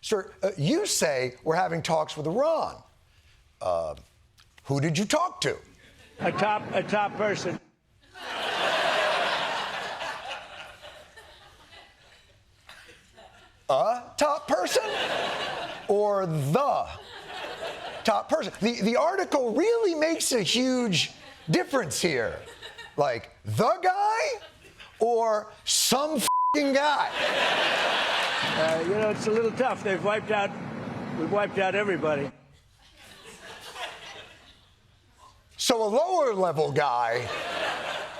Sir, you say we're having talks with Iran. Who did you talk to? A top person. A top person? Or the top person? The article really makes a huge difference here. Like, the guy or some f***ing guy? It's a little tough. We've wiped out everybody. So a lower level guy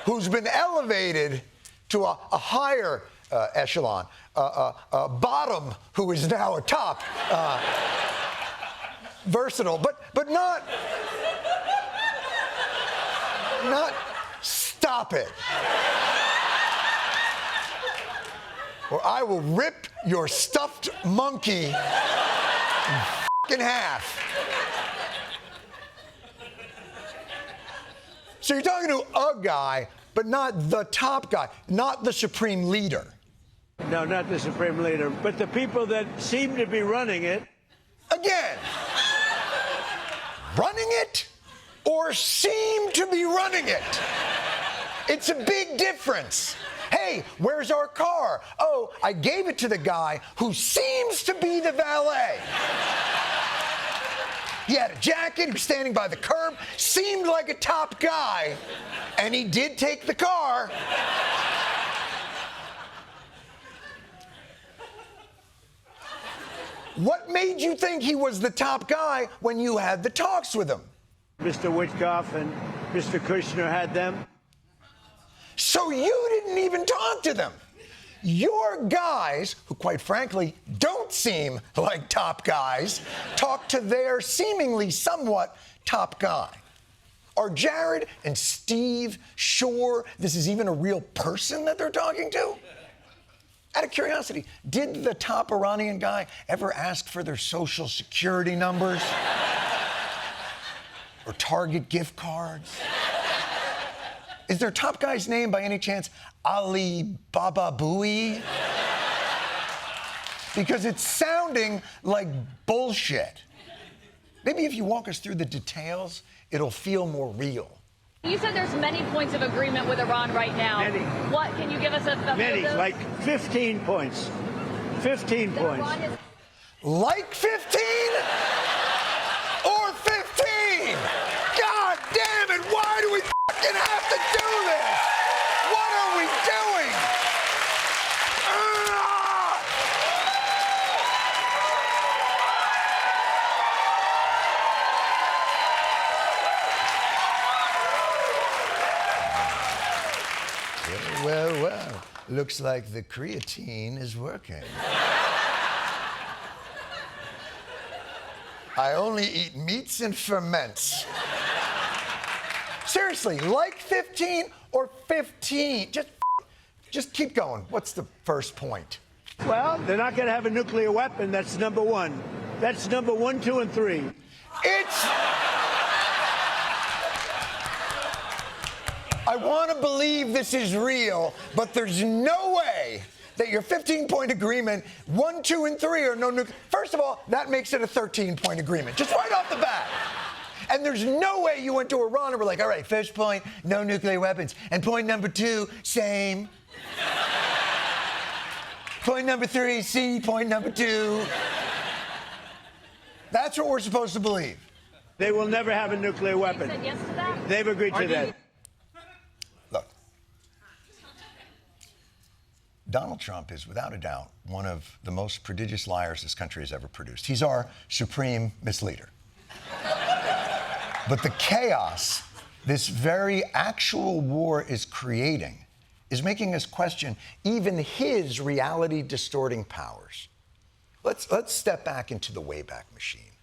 who's been elevated to a higher echelon, bottom who is now a top, versatile, but not stop it. Or I will rip your stuffed monkey in half. So you're talking to a guy, but not the top guy, not the supreme leader. No, not the supreme leader, but the people that seem to be running it. Again, running it or seem to be running it. It's a big difference. Hey, where's our car? Oh, I gave it to the guy who seems to be the valet. He had a jacket, he was standing by the curb, seemed like a top guy, and he did take the car. What made you think he was the top guy when you had the talks with him? Mr. Witkoff and Mr. Kushner had them. So you didn't even talk to them. Your guys, who quite frankly don't seem like top guys, talk to their seemingly somewhat top guy. Are Jared and Steve sure this is even a real person that they're talking to? Out of curiosity, did the top Iranian guy ever ask for their social security numbers? Or Target gift cards? Is their top guy's name, by any chance, Ali Baba Booey? Because it's sounding like bullshit. Maybe if you walk us through the details, it'll feel more real. You said there's many points of agreement with Iran right now. Many. What, can you give us a Many, like 15 points. 15 points. Like 15? Or 15? God damn it, why do we fucking have to do this? What are we doing? Well, looks like the creatine is working. I only eat meats and ferments. Seriously, like 15 or 15? Just keep going. What's the first point? Well, they're not going to have a nuclear weapon. That's number one. That's number 1, 2, and 3. I want to believe this is real, but there's no way that your 15-point agreement, 1, 2, and 3 are no nuclear. First of all, that makes it a 13-point agreement, just right off the bat. And there's no way you went to Iran and were like, all right, first point, no nuclear weapons. And point number 2, same. Point number 3, see, point number 2. That's what we're supposed to believe. They will never have a nuclear weapon. You said yes to that? They've agreed to that. Look, Donald Trump is without a doubt one of the most prodigious liars this country has ever produced. He's our supreme misleader. But the chaos this very actual war is creating is making us question even his reality-distorting powers. Let's step back into the Wayback Machine.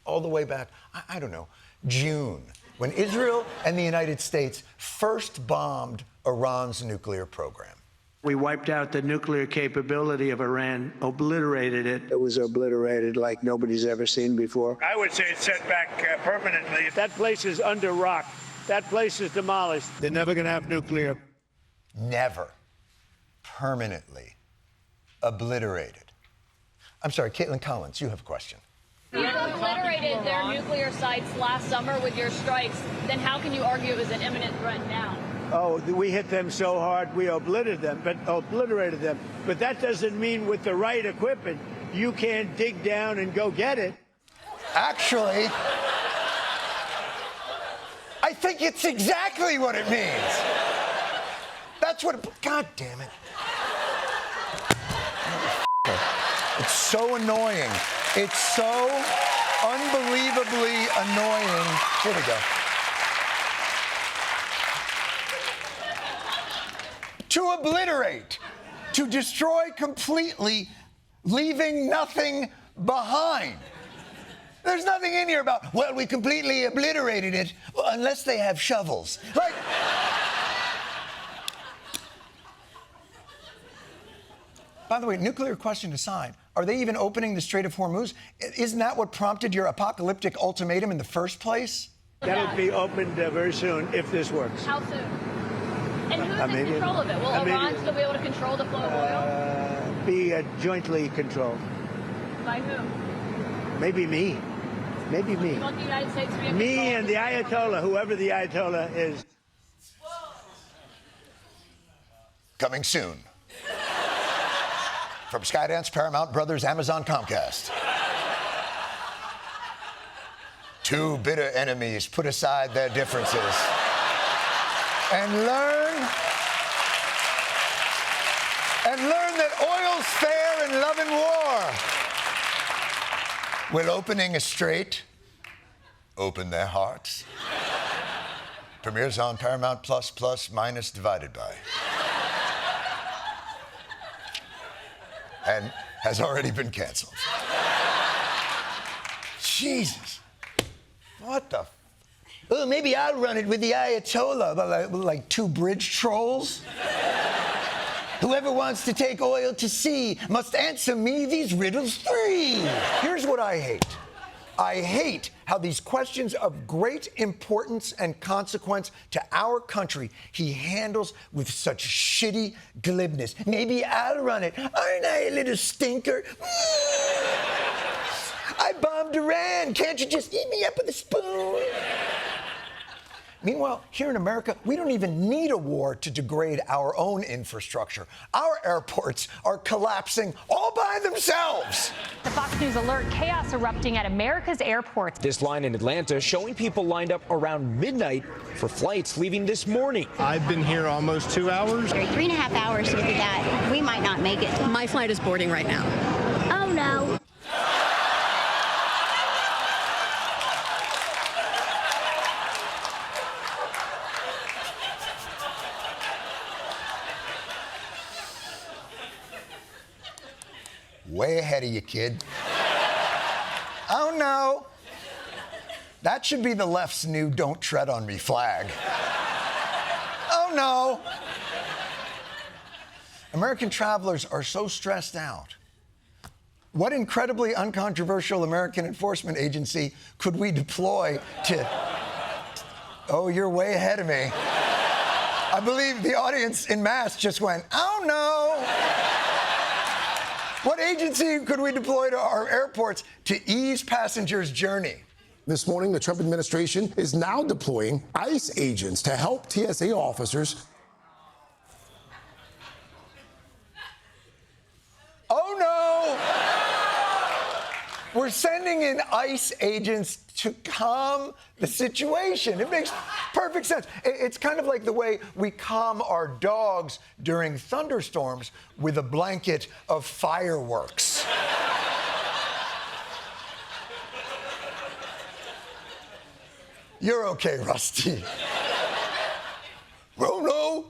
All the way back, I don't know, June, when Israel and the United States first bombed Iran's nuclear program. We wiped out the nuclear capability of Iran, obliterated it. It was obliterated like nobody's ever seen before. I would say it's set back permanently. That place is under rock. That place is demolished. They're never going to have nuclear. Never. Permanently. Obliterated. I'm sorry, Caitlin Collins, you have a question. You obliterated their nuclear sites last summer with your strikes. Then how can you argue it was an imminent threat now? Oh, we hit them so hard, we obliterated them. But that doesn't mean with the right equipment, you can't dig down and go get it. Actually, I think it's exactly what it means. That's what God damn it. It's so annoying. It's so unbelievably annoying. Here we go. To obliterate, to destroy completely, leaving nothing behind. There's nothing in here about, well, we completely obliterated it, unless they have shovels. Like, by the way, nuclear question aside, are they even opening the Strait of Hormuz? Isn't that what prompted your apocalyptic ultimatum in the first place? That'll be opened very soon if this works. How soon? And who's in control of it? Will Iran still be able to control the flow of oil? Be jointly controlled. By who? Maybe me. Maybe me. You want the United States to be in Me control? and the Ayatollah, whoever the Ayatollah is. Coming soon. From Skydance, Paramount Brothers, Amazon, Comcast. Two bitter enemies put aside their differences and learn that oil's fair in love and war. Will opening a strait open their hearts? Premieres on Paramount Plus minus divided by. And has already been canceled. Jesus. What the? Oh, maybe I'll run it with the Ayatollah, like two bridge trolls. Whoever wants to take oil to sea must answer me these riddles 3. Here's what I hate. I hate how these questions of great importance and consequence to our country he handles with such shitty glibness. Maybe I'll run it. Aren't I a little stinker? I bombed Iran. Can't you just eat me up with a spoon? Meanwhile, here in America, we don't even need a war to degrade our own infrastructure. Our airports are collapsing all by themselves. The Fox News alert: chaos erupting at America's airports. This line in Atlanta showing people lined up around midnight for flights leaving this morning. I've been here almost 2 hours. 3.5 hours to do that. We might not make it. My flight is boarding right now. Oh, no. Way ahead of you, kid. Oh, no. That should be the left's new "Don't Tread on Me" flag. Oh, no. American travelers are so stressed out. What incredibly uncontroversial American enforcement agency could we deploy to... Oh, you're way ahead of me. I believe the audience in mass just went, oh, no. What agency could we deploy to our airports to ease passengers' journey? This morning, the Trump administration is now deploying ICE agents to help TSA officers. Oh, no! We're sending in ICE agents to calm the situation. It makes perfect sense. It's kind of like the way we calm our dogs during thunderstorms with a blanket of fireworks. You're okay, Rusty. Oh, no.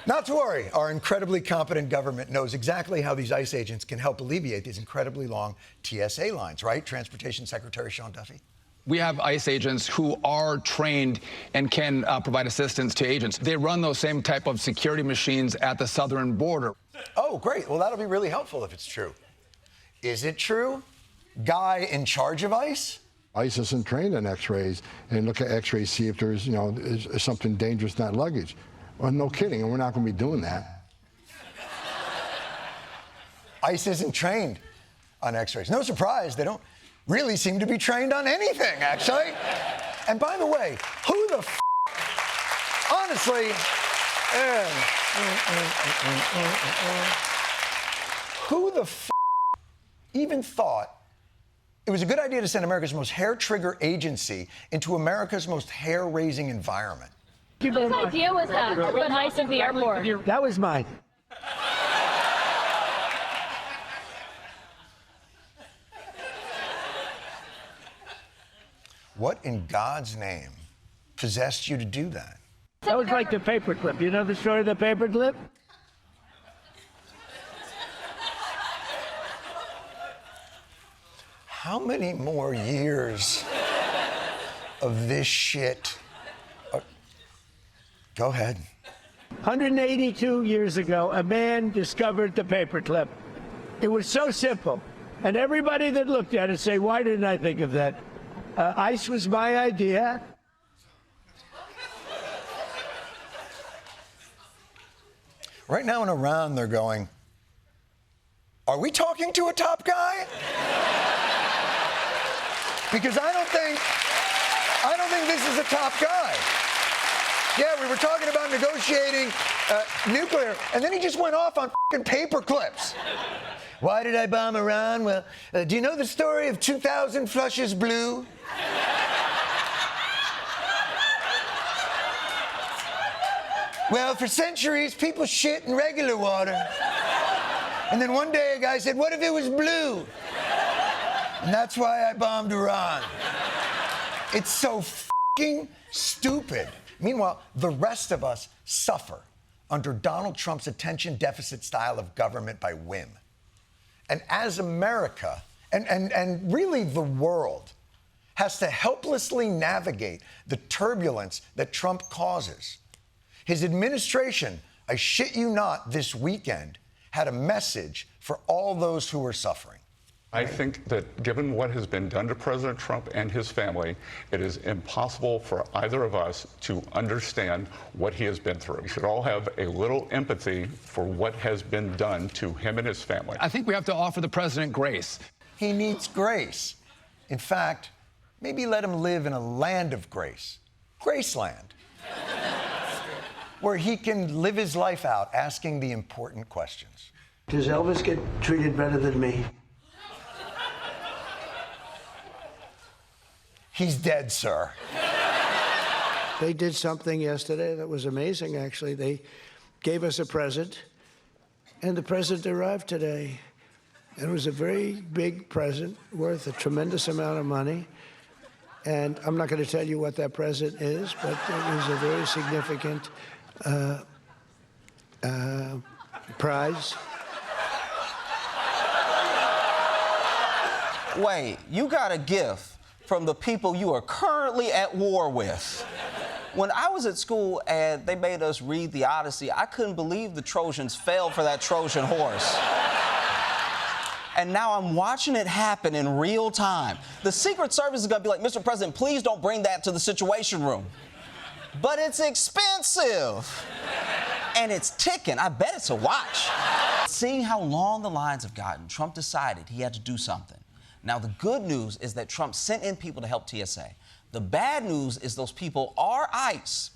Not to worry, our incredibly competent government knows exactly how these ICE agents can help alleviate these incredibly long TSA lines, right? Transportation Secretary Sean Duffy? We have ICE agents who are trained and can provide assistance to agents. They run those same type of security machines at the southern border. Oh, great. Well, that'll be really helpful if it's true. Is it true? Guy in charge of ICE? ICE isn't trained in X-rays and look at X-rays, see if there's, is something dangerous in that luggage. Well, no kidding, and we're not going to be doing that. ICE isn't trained on X-rays. No surprise, they don't really seem to be trained on anything, actually. And by the way, who the honestly, who the even thought it was a good idea to send America's most hair-trigger agency into America's most hair-raising environment? Whose idea was that? The ICE at the airport. That was mine. What in God's name possessed you to do that? That was like the paperclip. You know the story of the paperclip? How many more years of this shit? Go ahead. 182 years ago, a man discovered the paperclip. It was so simple. And everybody that looked at it say, why didn't I think of that? ICE was my idea. Right now in Iran, they're going, are we talking to a top guy? Because I don't think this is a top guy. Yeah, we were talking about negotiating nuclear, and then he just went off on fucking paper clips. Why did I bomb Iran? Well, do you know the story of 2,000 flushes blue? Well, for centuries, people shit in regular water. And then one day a guy said, what if it was blue? And that's why I bombed Iran. It's so fucking stupid. Meanwhile, the rest of us suffer under Donald Trump's attention deficit style of government by whim. And as America, and really the world, has to helplessly navigate the turbulence that Trump causes, his administration, I shit you not, this weekend, had a message for all those who are suffering. I think that given what has been done to President Trump and his family, it is impossible for either of us to understand what he has been through. We should all have a little empathy for what has been done to him and his family. I think we have to offer the president grace. He needs grace. In fact, maybe let him live in a land of grace, Graceland, where he can live his life out asking the important questions. Does Elvis get treated better than me? He's dead, sir. They did something yesterday that was amazing, actually. They gave us a present, and the present arrived today. It was a very big present worth a tremendous amount of money. And I'm not going to tell you what that present is, but it was a very significant prize. Wait, you got a gift from the people you are currently at war with. When I was at school and they made us read the Odyssey, I couldn't believe the Trojans fell for that Trojan horse. And now I'm watching it happen in real time. The Secret Service is gonna be like, Mr. President, please don't bring that to the Situation Room. But it's expensive. And it's ticking. I bet it's a watch. Seeing how long the lines have gotten, Trump decided he had to do something. Now, the good news is that Trump sent in people to help TSA. The bad news is those people are ICE.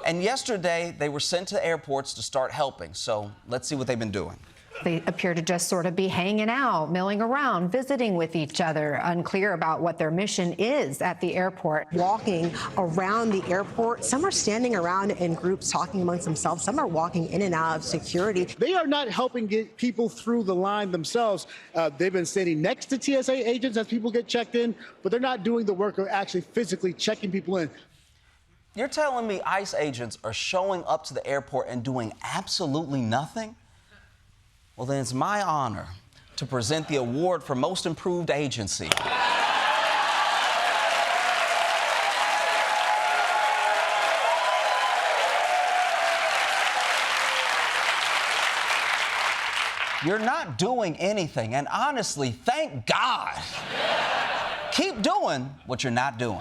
And yesterday, they were sent to airports to start helping. So let's see what they've been doing. They appear to just sort of be hanging out, milling around, visiting with each other, unclear about what their mission is at the airport. Walking around the airport. Some are standing around in groups talking amongst themselves. Some are walking in and out of security. They are not helping get people through the line themselves. They've been standing next to TSA agents as people get checked in, but they're not doing the work of actually physically checking people in. You're telling me ICE agents are showing up to the airport and doing absolutely nothing? Well, then it's my honor to present the award for Most Improved Agency. You're not doing anything, and honestly, thank God. Keep doing what you're not doing.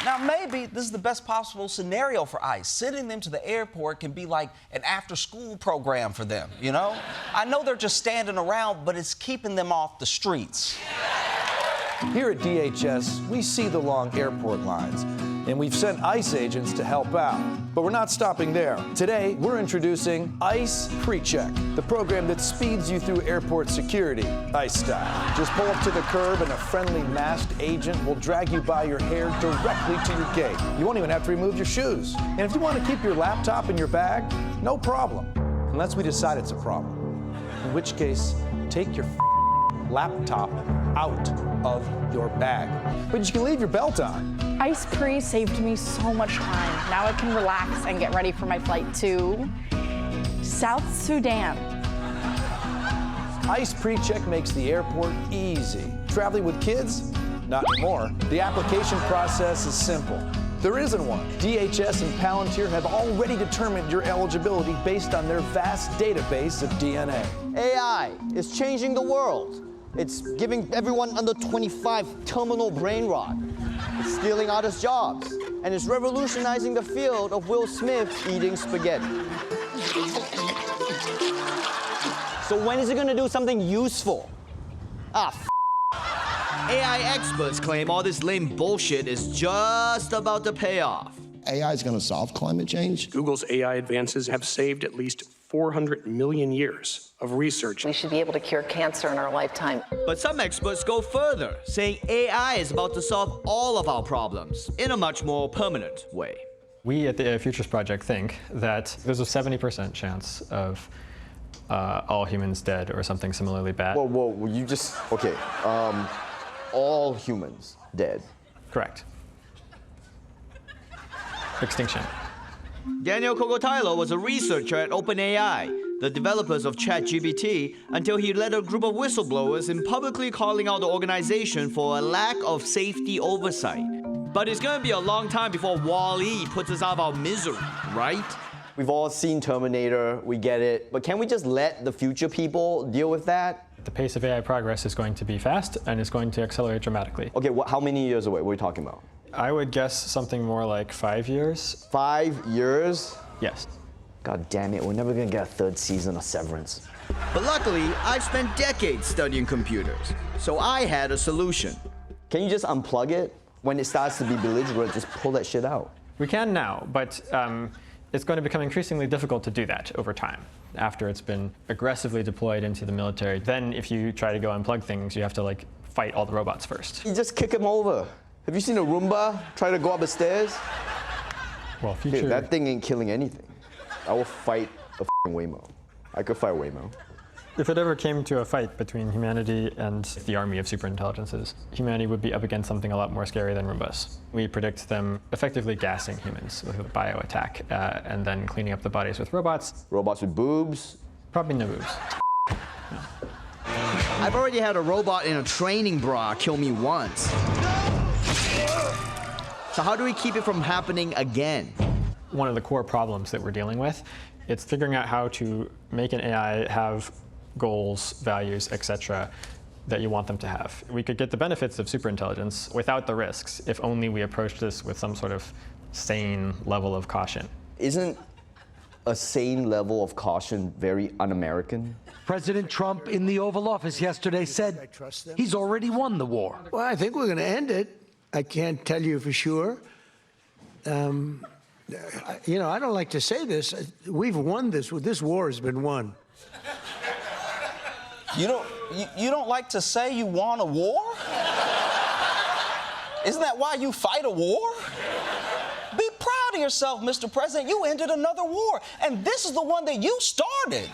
Now, maybe this is the best possible scenario for ICE. Sending them to the airport can be like an after-school program for them, you know? I know they're just standing around, but it's keeping them off the streets. Here at DHS, we see the long airport lines, and we've sent ICE agents to help out. But we're not stopping there. Today, we're introducing ICE PreCheck, the program that speeds you through airport security, ICE style. Just pull up to the curb and a friendly masked agent will drag you by your hair directly to your gate. You won't even have to remove your shoes. And if you want to keep your laptop in your bag, no problem, unless we decide it's a problem. In which case, take your laptop out of your bag. But you can leave your belt on. ICE Pre saved me so much time. Now I can relax and get ready for my flight to South Sudan. ICE PreCheck makes the airport easy. Traveling with kids? Not anymore. The application process is simple. There isn't one. DHS and Palantir have already determined your eligibility based on their vast database of DNA. AI is changing the world. It's giving everyone under 25 terminal brain rot. It's stealing others' jobs. And it's revolutionizing the field of Will Smith eating spaghetti. So when is it going to do something useful? AI experts claim all this lame bullshit is just about to pay off. AI is going to solve climate change. Google's AI advances have saved at least 400 million years of research. We should be able to cure cancer in our lifetime. But some experts go further, saying AI is about to solve all of our problems in a much more permanent way. We at the AI Futures Project think that there's a 70% chance of all humans dead or something similarly bad. Whoa, you just, okay. All humans dead. Correct. Extinction. Daniel Kokotilo was a researcher at OpenAI, the developers of ChatGPT, until he led a group of whistleblowers in publicly calling out the organization for a lack of safety oversight. But it's going to be a long time before Wall-E puts us out of our misery, right? We've all seen Terminator, we get it, but can we just let the future people deal with that? The pace of AI progress is going to be fast and it's going to accelerate dramatically. Okay, how many years away? What are we talking about? I would guess something more like 5 years. 5 years? Yes. God damn it, we're never gonna get a third season of Severance. But luckily, I've spent decades studying computers, so I had a solution. Can you just unplug it? When it starts to be belligerent, just pull that shit out. We can now, but it's going to become increasingly difficult to do that over time. After it's been aggressively deployed into the military, then if you try to go unplug things, you have to fight all the robots first. You just kick them over. Have you seen a Roomba try to go up the stairs? Well, future... Dude, that thing ain't killing anything. I will fight a f***ing Waymo. I could fight Waymo. If it ever came to a fight between humanity and the army of superintelligences, humanity would be up against something a lot more scary than Roombas. We predict them effectively gassing humans with a bio attack and then cleaning up the bodies with robots. Robots with boobs? Probably no boobs. I've already had a robot in a training bra kill me once. So how do we keep it from happening again? One of the core problems that we're dealing with, it's figuring out how to make an AI have goals, values, etc., that you want them to have. We could get the benefits of superintelligence without the risks if only we approach this with some sort of sane level of caution. Isn't a sane level of caution very un-American? President Trump in the Oval Office yesterday said he's already won the war. Well, I think we're going to end it. I can't tell you for sure. You know, I don't like to say this. We've won this. This war has been won. You don't like to say you won a war? Isn't that why you fight a war? Be proud of yourself, Mr. President. You ended another war, and this is the one that you started.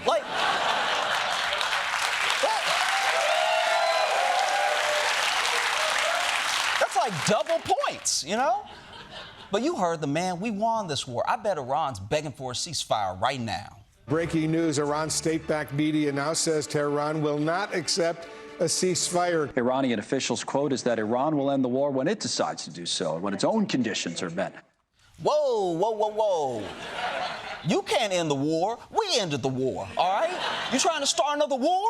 That's like double points, you know? But you heard the man, we won this war. I bet Iran's begging for a ceasefire right now. Breaking news, Iran's state-backed media now says Tehran will not accept a ceasefire. Iranian officials' quote is that Iran will end the war when it decides to do so, when its own conditions are met. Whoa, whoa, whoa, whoa. You can't end the war. We ended the war, all right? You trying to start another war?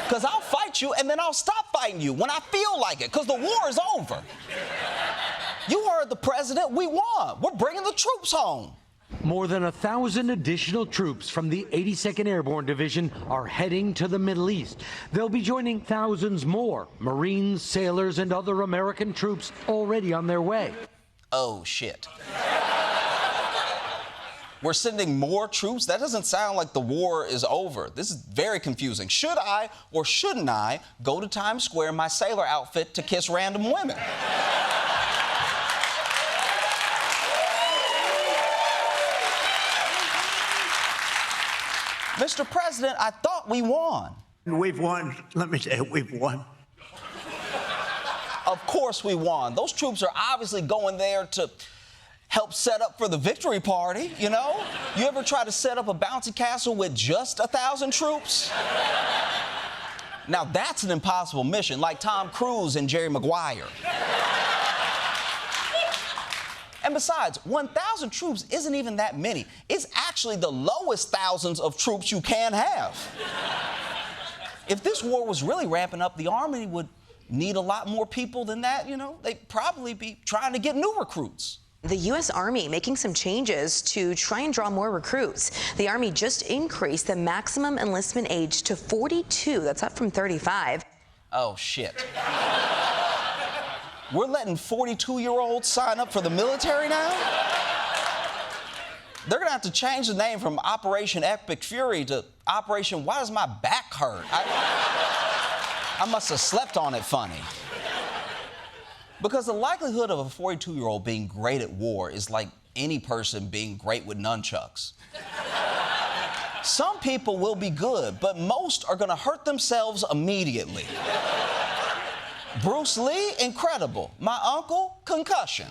Because I'll fight you, and then I'll stop fighting you when I feel like it, because the war is over. You heard heard the president. We won. We're bringing the troops home. More than 1,000 additional troops from the 82nd Airborne Division are heading to the Middle East. They'll be joining thousands more Marines, sailors, and other American troops already on their way. Oh, shit. We're sending more troops? That doesn't sound like the war is over. This is very confusing. Should I or shouldn't I go to Times Square in my sailor outfit to kiss random women? Mr. President, I thought we won. We've won. Let me tell you, we've won. Of course we won. Those troops are obviously going there to help set up for the victory party, you know? You ever try to set up a bouncy castle with just 1,000 troops? Now that's an impossible mission, like Tom Cruise and Jerry Maguire. And besides, 1,000 troops isn't even that many. It's actually the lowest thousands of troops you can have. If this war was really ramping up, the Army would need a lot more people than that, you know? They'd probably be trying to get new recruits. The U.S. Army making some changes to try and draw more recruits. The Army just increased the maximum enlistment age to 42. That's up from 35. Oh, shit. We're letting 42-year-olds sign up for the military now? They're gonna have to change the name from Operation Epic Fury to Operation Why Does My Back Hurt? I must have slept on it funny. Because the likelihood of a 42-year-old being great at war is like any person being great with nunchucks. Some people will be good, but most are gonna hurt themselves immediately. Bruce Lee, incredible. My uncle, concussion.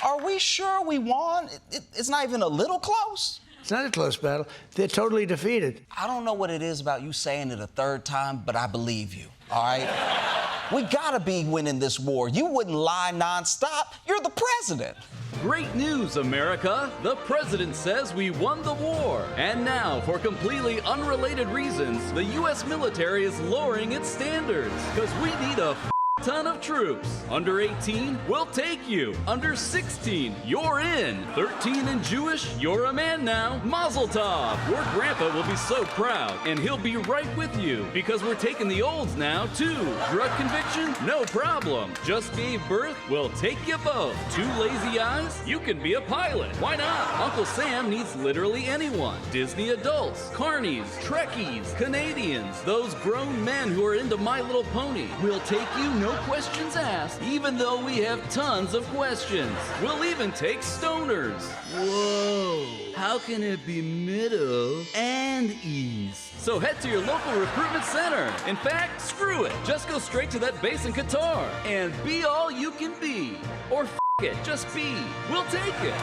Are we sure we won? It's not even a little close? It's not a close battle. They're totally defeated. I don't know what it is about you saying it a third time, but I believe you, all right? We gotta be winning this war. You wouldn't lie nonstop. You're the president. Great news, America! The president says we won the war. And now, for completely unrelated reasons, the U.S. military is lowering its standards. Because we need a ton of troops. Under 18, we'll take you. Under 16, you're in. 13 and Jewish, you're a man now. Mazel tov. Your grandpa will be so proud, and he'll be right with you because we're taking the olds now, too. Drug conviction? No problem. Just gave birth? We'll take you both. 2 lazy eyes? You can be a pilot. Why not? Uncle Sam needs literally anyone. Disney adults, carnies, Trekkies, Canadians, those grown men who are into My Little Pony. We'll take you, no questions asked, even though we have tons of questions. We'll even take stoners. Whoa, how can it be middle and east? So head to your local recruitment center. In fact, screw it. Just go straight to that base in Qatar and be all you can be. Or it, just be. We'll take it.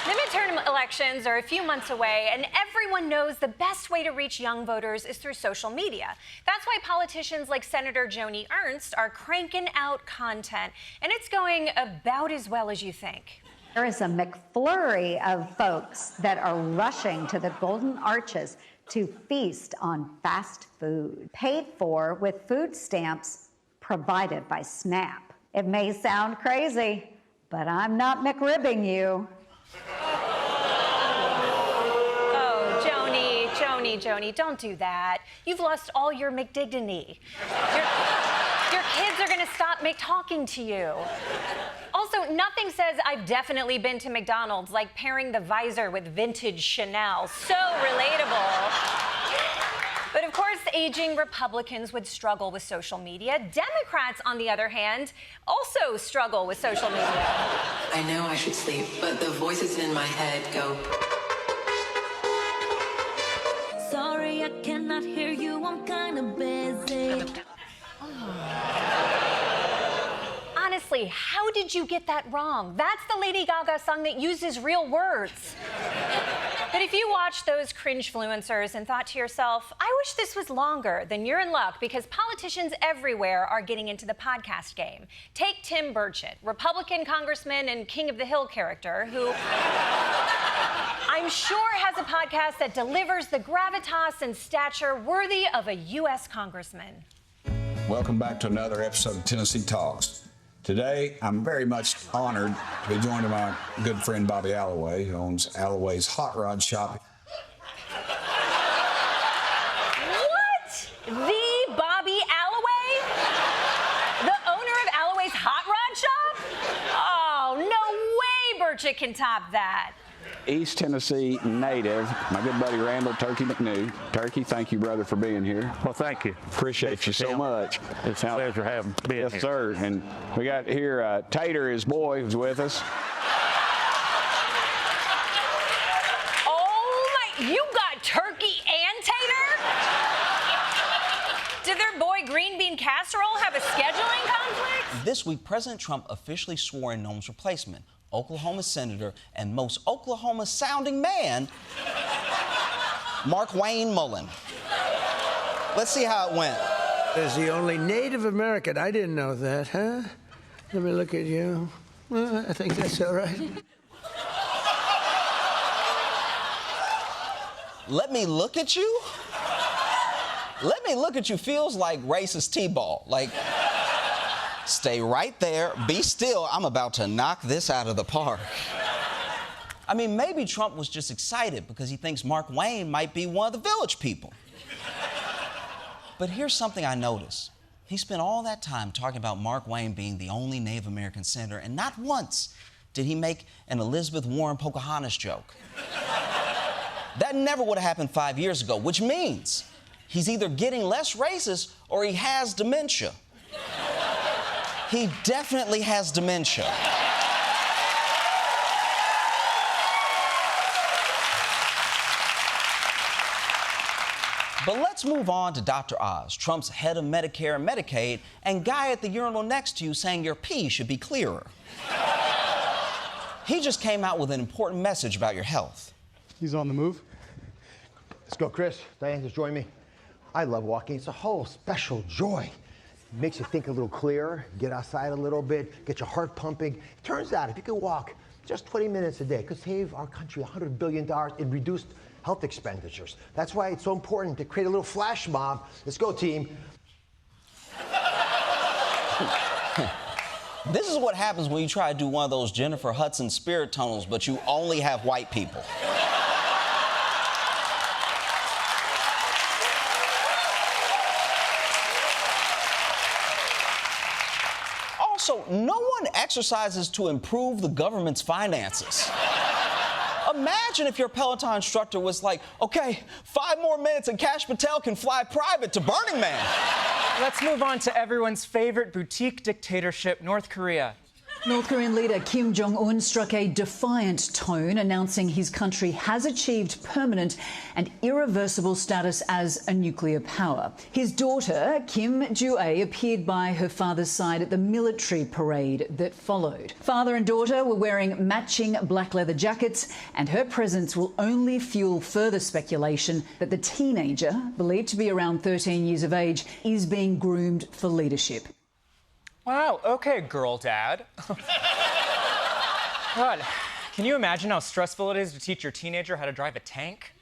The midterm elections are a few months away, and everyone knows the best way to reach young voters is through social media. That's why politicians like Senator Joni Ernst are cranking out content, and it's going about as well as you think. There is a McFlurry of folks that are rushing to the Golden Arches to feast on fast food, paid for with food stamps provided by SNAP. It may sound crazy, but I'm not McRibbing you. Joni, don't do that. You've lost all your McDignity. Your kids are gonna stop talking to you. Also, nothing says I've definitely been to McDonald's like pairing the visor with vintage Chanel. So relatable. But of course, aging Republicans would struggle with social media. Democrats, on the other hand, also struggle with social media. I know I should sleep, but the voices in my head go... Sorry, I cannot hear you, I'm kind of busy. Honestly, how did you get that wrong? That's the Lady Gaga song that uses real words. But if you watch those cringe-fluencers and thought to yourself, I wish this was longer, then you're in luck because politicians everywhere are getting into the podcast game. Take Tim Burchett, Republican congressman and King of the Hill character, who I'm sure has a podcast that delivers the gravitas and stature worthy of a U.S. congressman. Welcome back to another episode of Tennessee Talks. Today, I'm very much honored to be joined by my good friend Bobby Alloway, who owns Alloway's Hot Rod Shop. What? The Bobby Alloway? The owner of Alloway's Hot Rod Shop? Oh, no way Burchett can top that. East Tennessee native, my good buddy Randall Turkey McNew. Turkey, thank you, brother, for being here. Well, thank you. Appreciate you so much. It's a pleasure having being here. Yes, sir. And we got here Tater, his boy, who's with us. Oh, my, you got Turkey and Tater? Did their boy Green Bean Casserole have a scheduling conflict? This week, President Trump officially swore in Noam's replacement, Oklahoma Senator and most Oklahoma-sounding man, Markwayne Mullin. Let's see how it went. As the only Native American, I didn't know that, huh? Let me look at you. Well, I think that's all right. Let me look at you? Let me look at you feels like racist T-ball. Like, stay right there, be still, I'm about to knock this out of the park. I mean, maybe Trump was just excited because he thinks Markwayne might be one of the Village People. But here's something I noticed. He spent all that time talking about Markwayne being the only Native American senator, and not once did he make an Elizabeth Warren Pocahontas joke. That never would have happened 5 years ago, which means he's either getting less racist or he has dementia. He definitely has dementia. But let's move on to Dr. Oz, Trump's head of Medicare and Medicaid, and guy at the urinal next to you saying your pee should be clearer. He just came out with an important message about your health. He's on the move. Let's go, Chris. Diane, just join me. I love walking. It's a whole special joy. It makes you think a little clearer, get outside a little bit, get your heart pumping. It turns out if you could walk just 20 minutes a day, it could save our country $100 billion in reduced health expenditures. That's why it's so important to create a little flash mob. Let's go, team. This is what happens when you try to do one of those Jennifer Hudson spirit tunnels, but you only have white people. Also, no one exercises to improve the government's finances. Imagine if your Peloton instructor was like, okay, 5 more minutes and Kash Patel can fly private to Burning Man. Let's move on to everyone's favorite boutique dictatorship, North Korea. North Korean leader Kim Jong-un struck a defiant tone, announcing his country has achieved permanent and irreversible status as a nuclear power. His daughter, Kim Ju-ae, appeared by her father's side at the military parade that followed. Father and daughter were wearing matching black leather jackets, and her presence will only fuel further speculation that the teenager, believed to be around 13 years of age, is being groomed for leadership. Wow, okay, girl dad. God, can you imagine how stressful it is to teach your teenager how to drive a tank?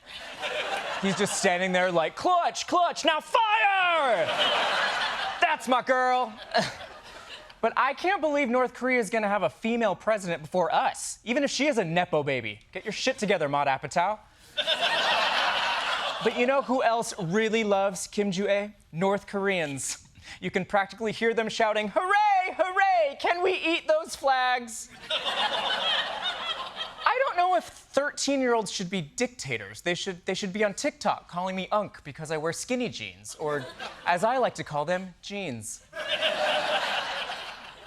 He's just standing there like, clutch, clutch, now fire! That's my girl. But I can't believe North Korea is gonna have a female president before us, even if she is a Nepo baby. Get your shit together, Maud Apatow. But you know who else really loves Kim Ju-ae? North Koreans. You can practically hear them shouting, hooray, hooray, can we eat those flags? I don't know if 13-year-olds should be dictators. They should be on TikTok calling me Unk because I wear skinny jeans, or as I like to call them, jeans.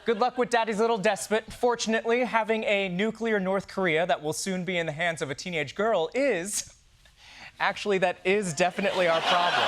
Good luck with Daddy's little despot. Fortunately, having a nuclear North Korea that will soon be in the hands of a teenage girl is... Actually, that is definitely our problem.